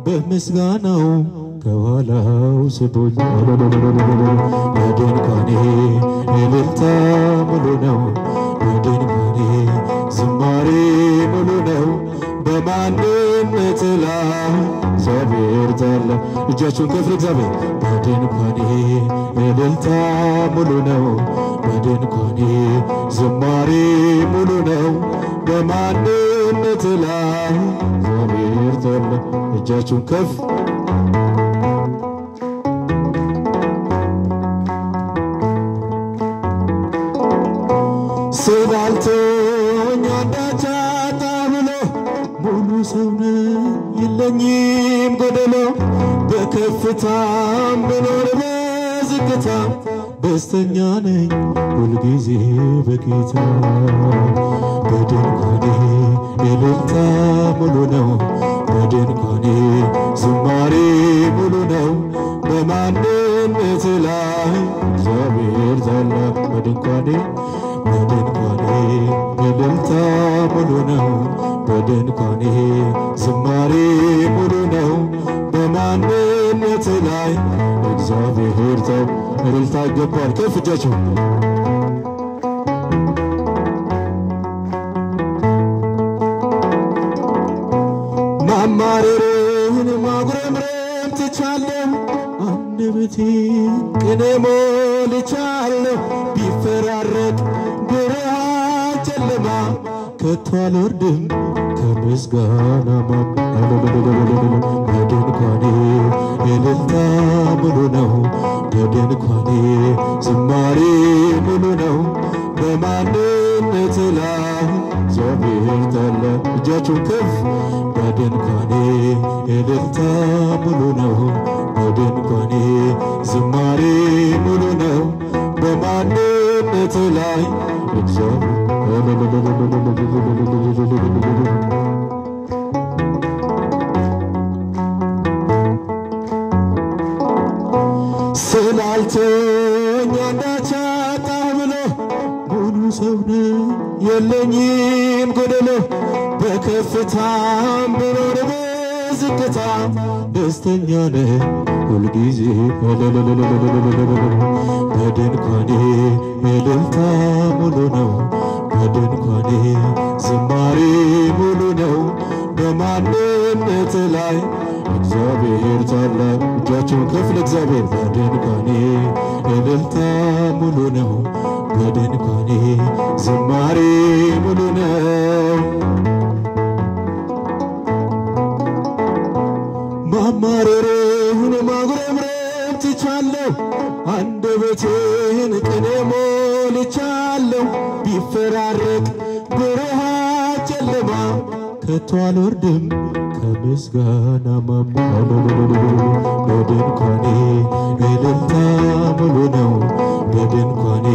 በምስጋናው ከኋላው ስቦኝ በድንኳኔ እልልታ ሙሉ ነው በድንኳኔ ዝማሬ ሙሉ ነው በማንነት ላይ እግዚአብሔር ታለ እጃችሁን ከፍ ለእግዚአብሔር በድንኳኔ እልልታ ሙሉ ነው በድንኳኔ ዝማሬ ሙሉ ነው በማንነት ላይ እግዚአብሔር ታለ እጃችሁን ከፍ ስላልተወኝ አንዳች አጣሁ ብሎ ሙሉ ሰው ነኝ የለኝም ጎደሎ በከፍታም ብኖር በዝቅታም ደስተኛ ነኝ ሁልጊዜ በጌታ በድንኳኔ እልልታ ሙሉ ነው በድንኳኔ ዝማሬ ሙሉ ነው በማንነት ላይ እግዚአብሔር ታላቅ በድንኳኔ እልልታ ሙሉ ነው በድንኳኔ ዝማሬ ሙሉ ነው በማንነት ላይ እግዚአብሔር ታው እልልታ ይገባል ከፍ እጃችሁ ማማረርን ማጉረምረም ትቻለሁ አንደበቴን ቅኔ ሞልቻለሁ ቢፈራረቅ ብርሃን ጨለማ ከቶ አልወርድም ከምስጋና በድንኳኔ እልልታ ሙሉ ነው በድንኳኔ ዝማሬ ሙሉ ነው በማንነት ላይ እግዚአብሔር ታለ እጃችሁን ከፍ በድንኳኔ እልልታ ሙሉ ነው በድንኳኔ ዝማሬ ሙሉ ነው በማንነት ላይ እግዚአብሔር ስላልተወኝ አንዳች አጣሁ ብሎ ሙሉ ሰው ነኝ የለኝም ጎደሎ በከፍታም ብኖር በዝቅታም ደስተኛ ነኝ ሁልጊዜ በድንኳኔ እልልታ ሙሉ ነው በድንኳኔ ዝማሬ ሙሉ ነው በማንነት ላይ እግዚአብሔር ታላቅ እጃችሁን ከፍ ለእግዚአብሔር በድንኳኔ እልልታ ሙሉ ነው በድንኳኔ ዝማሬ ሙሉ ነው ማማረርን ማጉረምረም ትቻለሁ አንደበቴ ቤቴን ቅኔ ሞልቻለሁ ቢፈራረቅ ብርሃን ጨለማ ከቶ አልወርድም ከምስጋና ማማ በድንኳኔ እልልታ ሙሉ ነው በድንኳኔ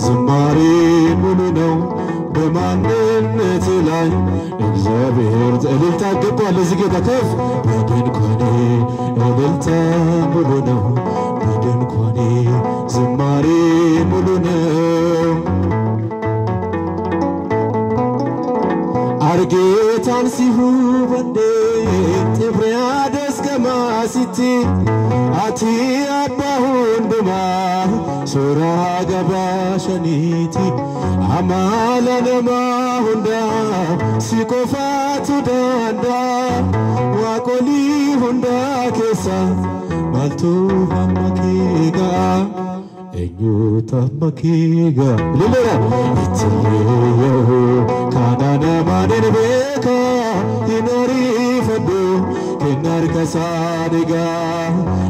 ዝማሬ ሙሉ ነው በማንነት ላይ እግዚአብሔር እልልታ ገባል ለዚህ ጌታ ከፍ በድንኳኔ እልልታ ሙሉ ነው በድንኳኔ ዝማሬ ሙሉ ነው አርጌታን ሲሁ በንዴ ትብሪያደስ ከማሲቲ አቲ አባሁን ድማ ሱራ ገባሸኒቲ አማለነማ ሁንዳ ሲቆፋቱ ዳንዳ ዋቆሊ ሁንዳ ኬሳ ማልቱ ሀመኬጋ እኙታ መኬጋ ልለራ ይትየሁ ካናና ማንን ቤካ ይኖሪ ፈዱ ከናር ከሳዲጋ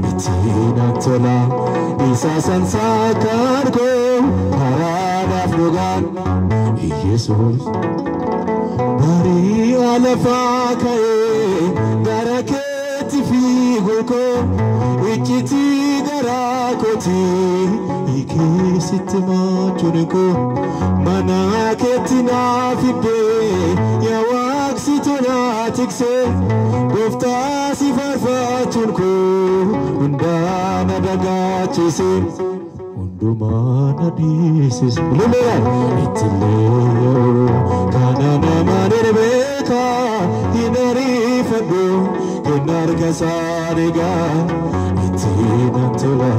ይቲናቶላ ኢሳሳንሳ ካርኮ ካራዳፍ ዶጋን ኢየሱስ ባሪ አለፋ ካዬ ጋራኬቲ ፊጎልኮ እቺቲ ጋራኮቲ ኢኬሲትማቹንኮ መናኬቲና ፊዴ የዋክሲቶና ትክሴ ጎፍታ ሲፈርፋቹንኮ እንዳና ደጋችሴ Hundumana disis Lumera Itilleyo Kanana manen beka Hinari fadu Kenar kasariga Itinantula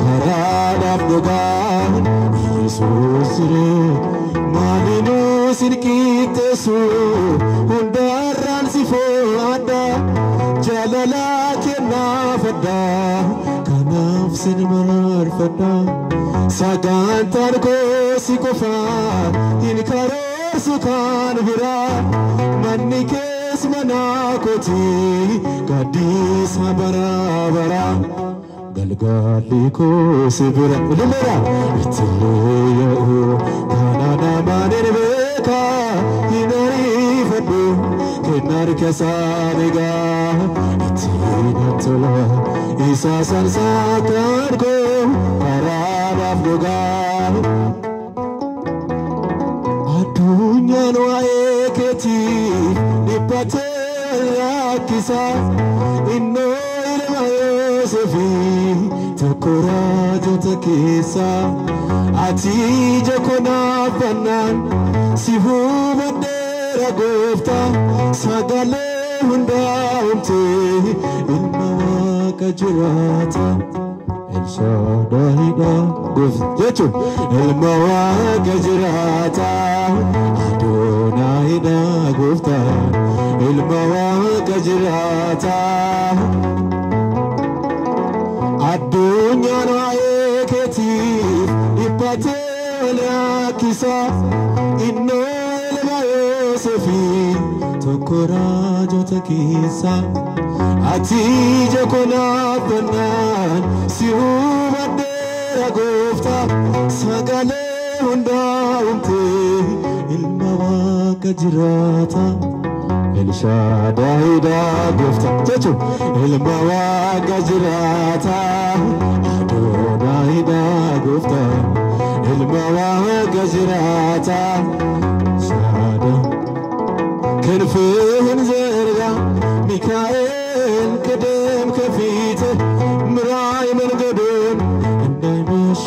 Karada abdugan Jesus re Malinu sirkitesu Hundaran sifo ada Jalala kena fada Kanafsin marar fada Sagan tarko sikofa Inkaror sukan vira Manikes manakoti Gadis habarabara Galgali ko sibira Lumera Itilleyo Kanana manen beka Hinari fadu Kenar kasaniga Itinatula Isa sansa karko Arabaf doga Adunya noae keti Nipate yakisa Inno ilma Yosefi Takora jota kisa Ati jakona banan Sihu bandera gofta Sagale hunda umte Ilma waka jirata El Shaddai gofta Jechun Ilma waka jirata Adonai da gofta Ilma waka jirata Adunya no ayeketi Ipate olakisa Inno elma Yosefi Tokora jota kisa Ati jakona banan Sihu bandera gofta Sagale hunda umte Ilma waka jirata El Shaddai da gofta Jechu Ilma waka jirata Adonai da gofta Ilma waka jirata Shaddai ክንፍህን ዘርጋ ሚካኤል ቅደም ከፊት ምራይ መንገዱን እንዳይመሽ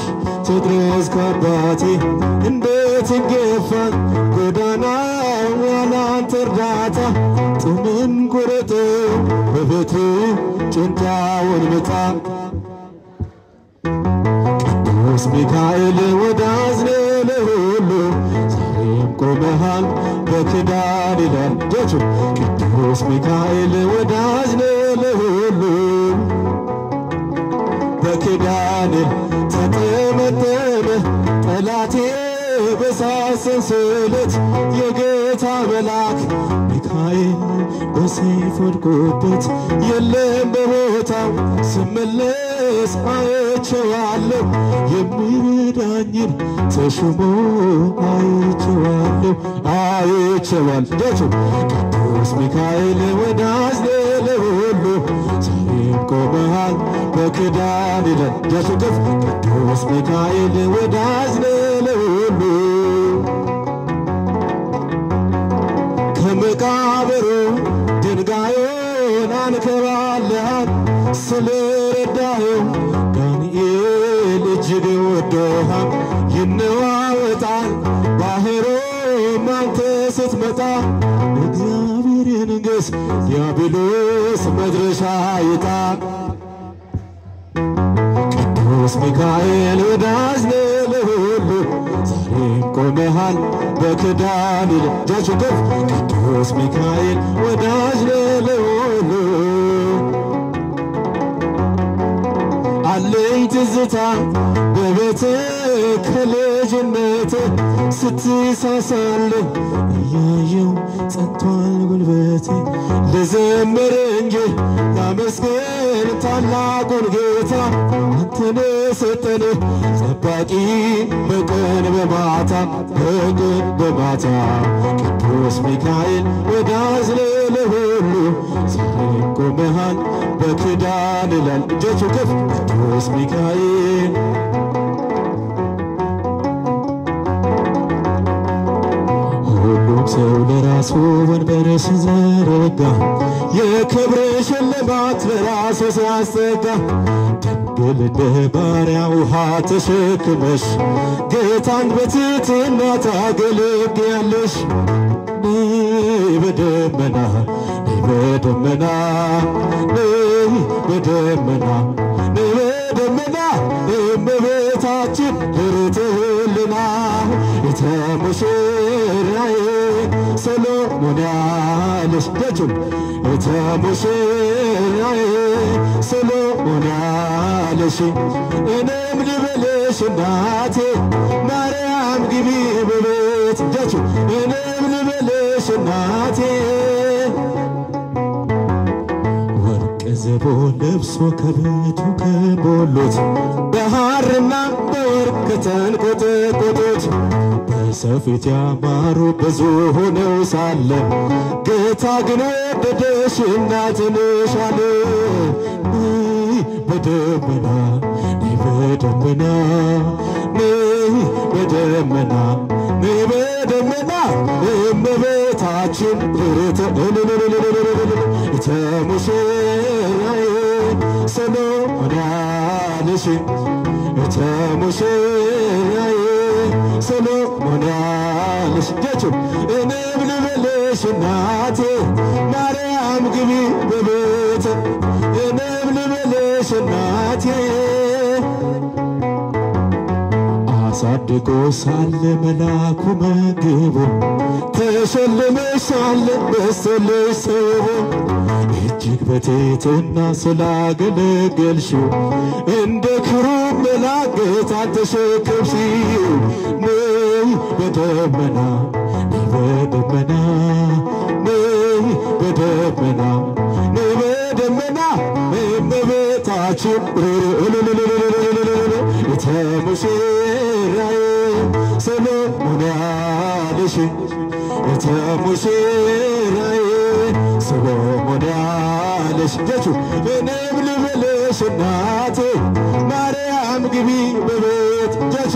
ትድረስ ከአባቴ እንዴት እንገፋን ጎዳናው ያላንተ እርዳታ ጥምን ቁረጠው በበትር ጭንጫውን ምታ ቅዱስ ሚካኤል ወዳዝነ ለሁሉ ዛሬም ቆመሃል በክዳን ይላል ጀቹ ቅዱስ ሚካኤል ወዳዝነ ለሁሉ በክዳን ተጠመጠመ ጠላቴ በሳት ሰንሰለት የጌታ መልአክ ሚካኤል በሰይፍ ወድቆበት የለም በቦታው ስመለስ ድረስ አይቼዋለሁ የሚረዳኝን ተሾሞ አይቼዋለሁ አይቼዋለሁ ቅዱስ ሚካኤል ወዳጅ ለሁሉ ዛሬም ቆመሃል በክዳን ይላል እጃችሁ ከፍ ቅዱስ ሚካኤል ወዳጅ ለሁሉ ከመቃብሩ ድንጋዩን አንከባለሃል ስለረዳኸው ዳንኤል እጅግ ወዶሃል ይነዋወጣል ባህሩም አንተ ስትመጣ እግዚአብሔር ይንገስ ዲያብሎስ መድረሻ ይጣ ቅዱስ ሚካኤል ወዳጅ ለሁሉ ዛሬም ቆመሃል በክዳን እጃችሁ ከፍ ቅዱስ ሚካኤል ወዳጅ ለሁሉ አለኝ ትዝታ በቤትህ ከልጅነትህ ስትሳሳልህ እያየው ጸንቷል ጉልበቴ ልዘምር እንጂ ላመስግን ታላቁን ጌታ አንተን ሰጠን ጠባቂ በቀን በማታ ቅዱስ ሚካኤል ወዳጅ ለሁሉ ዛሬም ቆመሃል በክዳን ይላል እጃችሁ ከፍ ቅዱስ ሚካኤል ሁሉም ሰው ለራሱ ወንበር ሲዘረጋ የክብር ሽልማት ለራሱ ሲያስጠጋ ድንግል እንደ ባሪያ ውሃ ተሸክመሽ ጌታን በትሕትና ታገለግያለሽ ነይ በደመና ነይ በደመና ነይ በደመና ነይ በደመና እመቤታችን ርትህልና የተሙሽራዬ ሰሎሞን ያለሽ ደጁን የተሙሽራዬ ሰሎሞን ያለሽ እኔም ልበልሽ እናቴ ማርያም ግቢ በቤት ደጁ እኔም ልበልሽ እናቴ ዘቦ ለብሶ ከቤቱ ከቦሎት በሐርና በወርቅ ከተንቆጠቆጡት በሰው ፊት ያማሩ ብዙ ሆነው ሳለ ጌታ ግን ወደደሽ እናትንሽ አለ ነይ በደመና ነይ በደመና ነይ በደመና ነይ በደመና እመቤታችን የተሙሽራዬ ሰሎሞን ያለሽ የተሙሽራዬ ሰሎሞን ያለሽ ደጁን እኔም ልበልሽ እናቴ ማርያም ግቢ በቤት እኔም ልበልሽ እናቴ አሳድጎ ሳለ መላኩ መግቦ ተሸልመሽ ሳለ በስተልሽ ስቦ እጅግ በትሕትና ስላገለገልሽው እንደ ክሩብ መልአክ ጌታን ተሸከምሽው ነይ በደመና ነይ በደመና ነይ በደመና ነይ በደመና እመቤታችን የተሙሽራዬ ሰሎሞን ያለሽ የተሙሽራዬ ሰሎሞን ያለሽ ደጁ እኔም ልበልሽ እናቴ ማርያም ግቢ በቤት ደጁ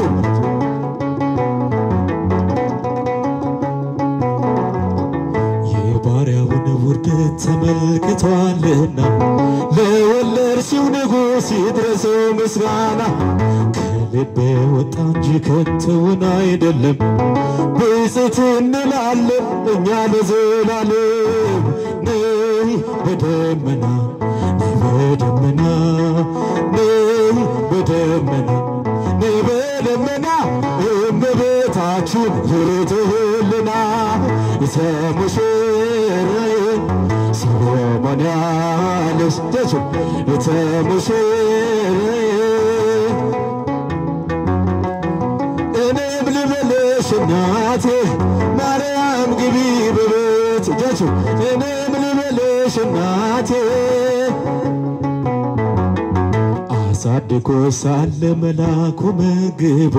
የባሪያውን ውርደት ተመልክቷልና ለወለድሽው ንጉሥ ይድረሰው ምስጋና ከልቤ ወጣ እንጂ ከንቱን አይደለም ብፅዕት እንላለን እኛ ለዘላለም ነይ በደመና ነይ በደመና ነይ በደመና ነይ በደመና እመቤታችን ርትህልና የተሙሽራዬ ሰሎሞን ያለሽ ደጁ የተሙሽራዬ እኔም ልበልሽ እናቴ ማርያም ግቢ በቤት ደጁ እኔም ልበልሽ እናቴ አሳድጎ ሳለ መላኩ መግቦ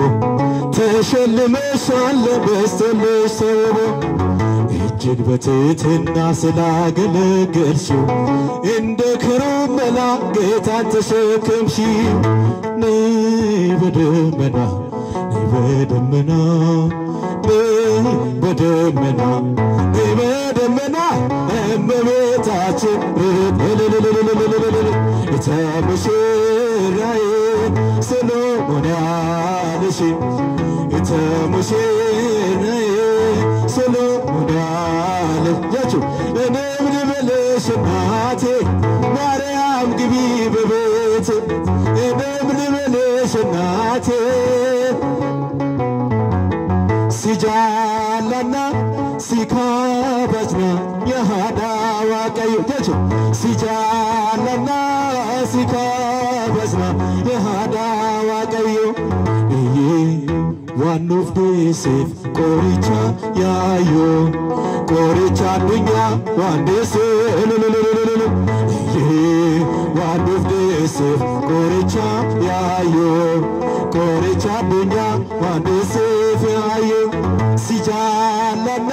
ተሸልመሻል በስተልሽ ተውቦ እጅግ በትሕትና ስላገለገልሽው እንደ ክሩብ መልአክ ጌታን ተሸከምሽው። ነይ በደመና ነይ በደመና ነይ በደመና ነይ በደመና እመቤታችን ሙሽራዬ ሰሎሞን ያለሽ ሙሽራዬ ሰሎሞን ያለሽ እኔም ልበልሽ እናቴ ማርያም ግቢ በቤት እኔም ልበልሽ እናቴ ሲጃላና ሲካባጅና የሃዳዋ ቀዩ ሲጃላና ሲካባጅና የሃዳዋ ቀዩ ዋኑፍ ዴሴፍ ቆሪቻ ያዮ ቆሪቻ ዱኛ ዋንዴሴ ዋኑፍ ዴሴፍ ቆሪቻ ያዮ ቆሪቻ ዱኛ ዋንዴሴፍ ያዮ ሲጃላና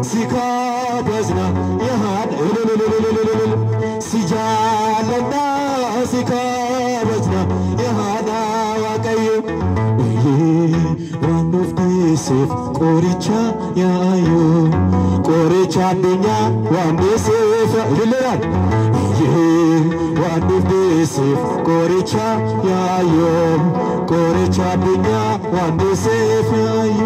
ሲካባጅና የሃድ ሲጃላና ሲካባጅና የሃዳዋ ቀዩ ዋኑፍ ዴሴፍ ቆሪቻ ያዮ ቆሪቻ ዱኛ ዋንዴሴፍ ይልራል ዋኑፍ ዴሴፍ ቆሪቻ ያዮ ቆሪቻ ዱኛ ዋንዴሴፍ ያዮ